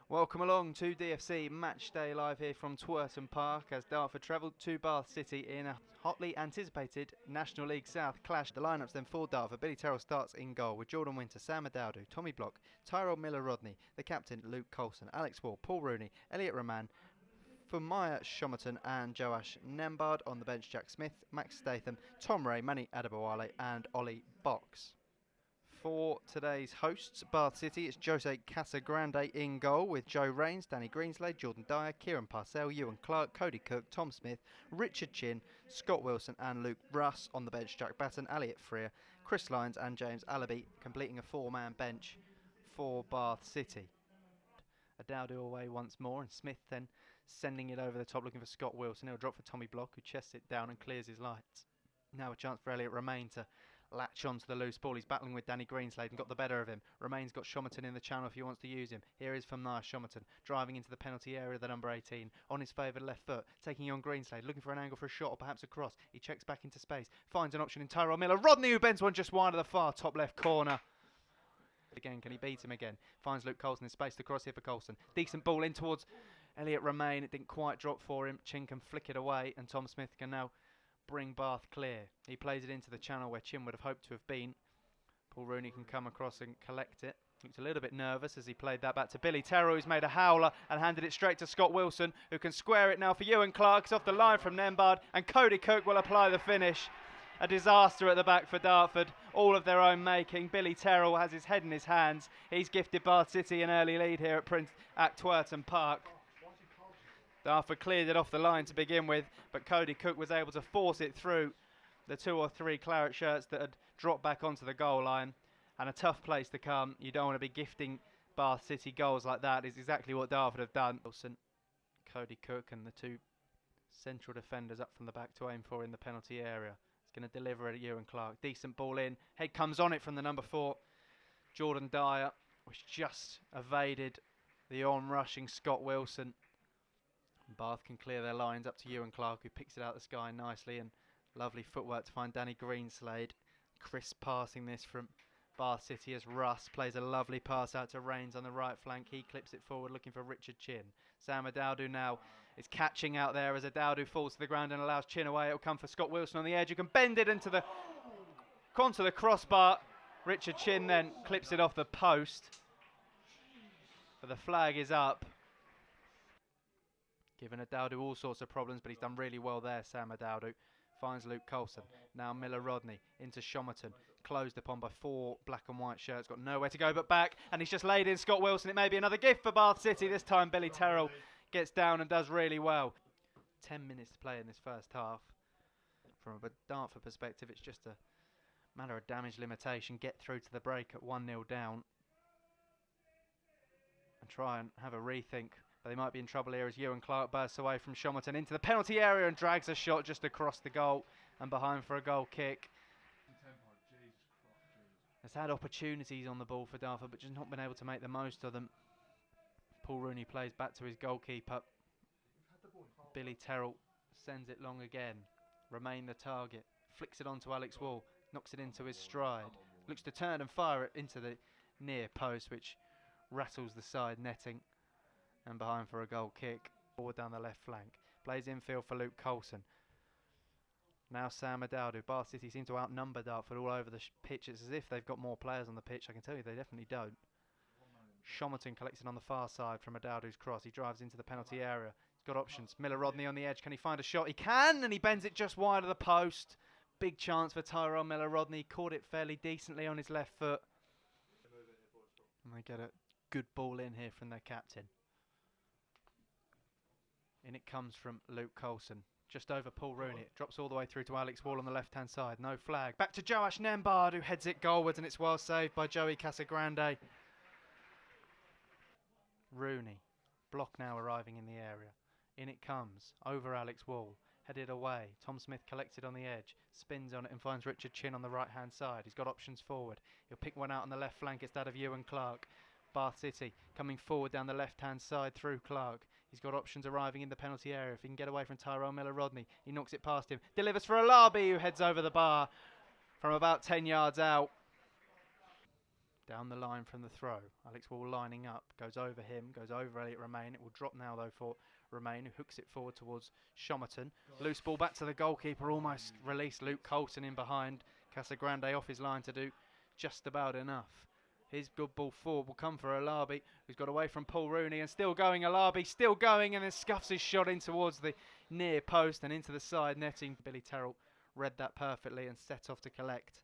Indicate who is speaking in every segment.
Speaker 1: Welcome along to DFC Match Day live here from Twerton Park as Dartford travelled to Bath City in a hotly anticipated National League South clash. The lineups then for Dartford. Billy Terrell starts in goal with Jordan Winter, Sam Adaudu, Tommy Block, Tyrell Miller-Rodney, the captain Luke Colson, Alex Wall, Paul Rooney, Elliot Rahman, Fumaya Shomerton and Joash Nembard. On the bench, Jack Smith, Max Statham, Tom Ray, Manny Adebowale and Ollie Box. For today's hosts, Bath City, it's Jose Casagrande in goal with Joe Rains, Danny Greenslade, Jordan Dyer, Kieran Parcell, Ewan Clark, Cody Cook, Tom Smith, Richard Chin, Scott Wilson and Luke Russ. On the bench, Jack Batten, Elliot Freer, Chris Lyons and James Allaby, completing a four-man bench for Bath City. Adaudu away once more and Smith then sending it over the top looking for Scott Wilson. He'll drop for Tommy Block who chests it down and clears his lights. Now a chance for Elliot Romain to latch onto the loose ball. He's battling with Danny Greenslade and got the better of him. Romain's got Shomerton in the channel if he wants to use him. Here is Fumaya Shomerton driving into the penalty area, the number 18 on his favoured left foot, taking on Greenslade, looking for an angle for a shot or perhaps a cross. He checks back into space, finds an option in Tyrell Miller-Rodney who bends one just wide of the far top left corner. Again, can he beat him again? Finds Luke Colson in space to cross here for Colson. Decent ball in towards Elliot Romain. It didn't quite drop for him. Chin can flick it away and Tom Smith can now bring Bath clear. He plays it into the channel where Chin would have hoped to have been. Paul Rooney can come across and collect it. Looked a little bit nervous as he played that back to Billy Terrell, who's made a howler and handed it straight to Scott Wilson, who can square it now for Ewan Clark. It's off the line from Nembard and Cody Cook will apply the finish. A disaster at the back for Dartford, all of their own making. Billy Terrell has his head in his hands. He's gifted Bath City an early lead here at Twerton Park. Dartford cleared it off the line to begin with, but Cody Cook was able to force it through the 2 or 3 claret shirts that had dropped back onto the goal line. And a tough place to come. You don't want to be gifting Bath City goals like that. It's exactly what Dartford have done. Wilson, Cody Cook and the 2 central defenders up from the back to aim for in the penalty area. He's going to deliver it at Ewan Clark. Decent ball in. Head comes on it from the number 4, Jordan Dyer, which just evaded the on-rushing Scott Wilson. Bath can clear their lines up to Ewan Clark, who picks it out of the sky nicely, and lovely footwork to find Danny Greenslade. Crisp passing this from Bath City as Russ plays a lovely pass out to Rains on the right flank. He clips it forward looking for Richard Chin. Sam Adaudu now is catching out there as Adaudu falls to the ground and allows Chin away. It'll come for Scott Wilson on the edge, who can bend it onto the crossbar. Richard Chin then clips it off the post. But the flag is up. Giving Adaudu all sorts of problems, but he's done really well there, Sam Adaudu. Finds Luke Colson. Now Miller-Rodney into Shomerton. Closed upon by 4 black and white shirts. Got nowhere to go but back. And he's just laid in Scott Wilson. It may be another gift for Bath City. This time Billy Terrell gets down and does really well. 10 minutes to play in this first half. From a Dartford perspective, it's just a matter of damage limitation. Get through to the break at 1-0 down. And try and have a rethink. But they might be in trouble here as Ewan Clark bursts away from Shomerton into the penalty area and drags a shot just across the goal and behind for a goal kick. Has had opportunities on the ball for Dartford, but just not been able to make the most of them. Paul Rooney plays back to his goalkeeper. Billy Terrell sends it long again. Remain the target. Flicks it onto Alex Wall. Knocks it into his stride. Looks to turn and fire it into the near post, which rattles the side netting. And behind for a goal kick. Forward down the left flank. Plays infield for Luke Colson. Now Sam Adaudu. Bath City seem to outnumber Dartford all over the pitch. It's as if they've got more players on the pitch. I can tell you they definitely don't. Shomerton collects it on the far side from Adaudu's cross. He drives into the penalty area. He's got options. Miller-Rodney on the edge. Can he find a shot? He can, and he bends it just wide of the post. Big chance for Tyrell Miller-Rodney. Caught it fairly decently on his left foot. And they get a good ball in here from their captain. In it comes from Luke Colson. Just over Paul Rooney. It drops all the way through to Alex Wall on the left-hand side. No flag. Back to Joash Nembard, who heads it goalwards, and it's well saved by Joey Casagrande. Rooney. Block now arriving in the area. In it comes. Over Alex Wall. Headed away. Tom Smith collected on the edge. Spins on it and finds Richard Chin on the right-hand side. He's got options forward. He'll pick one out on the left flank. It's that of Ewan Clark. Bath City coming forward down the left-hand side through Clark. He's got options arriving in the penalty area. If he can get away from Tyrell Miller-Rodney, he knocks it past him. Delivers for Alabi, who heads over the bar from about 10 yards out. Down the line from the throw. Alex Wall lining up, goes over him, goes over Elliot Romain. It will drop now though for Romain, who hooks it forward towards Shomerton. Loose ball back to the goalkeeper, almost released Luke Colson in behind. Casagrande off his line to do just about enough. His good ball forward will come for Alabi, who's got away from Paul Rooney and still going. Alabi still going and then scuffs his shot in towards the near post and into the side netting. Billy Terrell read that perfectly and set off to collect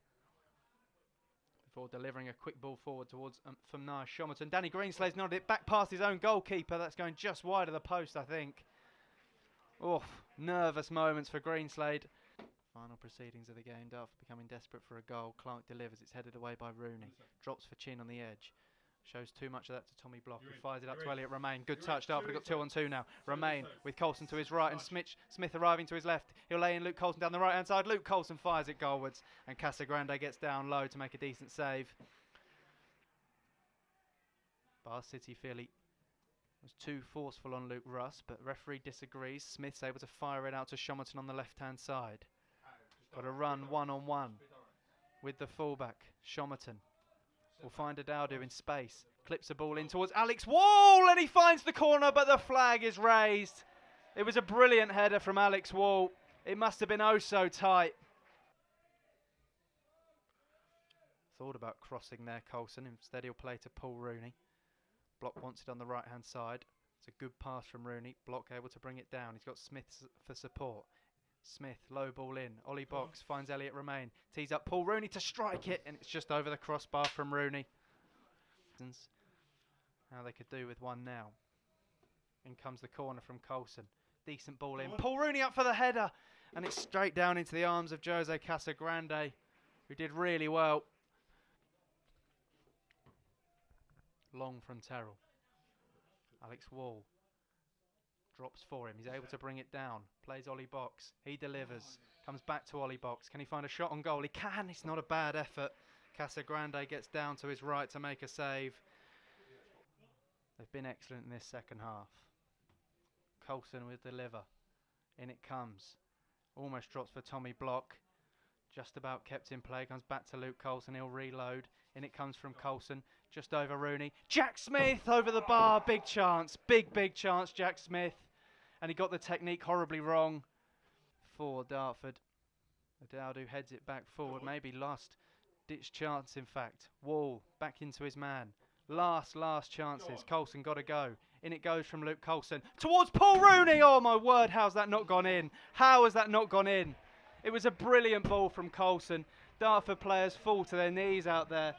Speaker 1: before delivering a quick ball forward towards from Nia Shomerton. Danny Greenslade's nodded it back past his own goalkeeper. That's going just wide of the post, I think. Oh, nervous moments for Greenslade. Final proceedings of the game. Dartford becoming desperate for a goal. Clark delivers. It's headed away by Rooney. Drops for Chin on the edge. Shows too much of that to Tommy Block, who fires it up to Elliot Romain. Good touch. Dartford got 2-on-2 now. Romain with Colson to his right and Smith arriving to his left. He'll lay in Luke Colson down the right hand side. Luke Colson fires it goalwards and Casagrande gets down low to make a decent save. Bath City feel he was too forceful on Luke Russ, but referee disagrees. Smith's able to fire it out to Shomerton on the left hand side. Got a run 1-on-1 with the fullback. Shomerton will find Adaudu in space. Clips the ball in towards Alex Wall and he finds the corner, but the flag is raised. It was a brilliant header from Alex Wall. It must have been oh so tight. Thought about crossing there, Colson. Instead he'll play to Paul Rooney. Block wants it on the right hand side. It's a good pass from Rooney. Block able to bring it down. He's got Smith for support. Smith, low ball in. Ollie Box finds Elliot Romain. Tees up Paul Rooney to strike it, and it's just over the crossbar from Rooney. How they could do with one now. In comes the corner from Colson. Decent ball in. Paul Rooney up for the header, and it's straight down into the arms of Jose Casagrande, who did really well. Long from Terrell. Alex Wall drops for him. He's able to bring it down. Plays Ollie Box. He delivers. Comes back to Ollie Box. Can he find a shot on goal? He can. It's not a bad effort. Casagrande gets down to his right to make a save. They've been excellent in this second half. Colson will deliver. In it comes. Almost drops for Tommy Block. Just about kept in play. Comes back to Luke Colson. He'll reload. In it comes from Colson. Just over Rooney. Jack Smith over the bar. Big chance. Big chance, Jack Smith. And he got the technique horribly wrong for Dartford. Adaudu heads it back forward. Maybe last ditch chance, in fact. Wall back into his man. Last chances. Colson got to go. In it goes from Luke Colson. Towards Paul Rooney. Oh my word, how's that not gone in? How has that not gone in? It was a brilliant ball from Colson. Dartford players fall to their knees out there.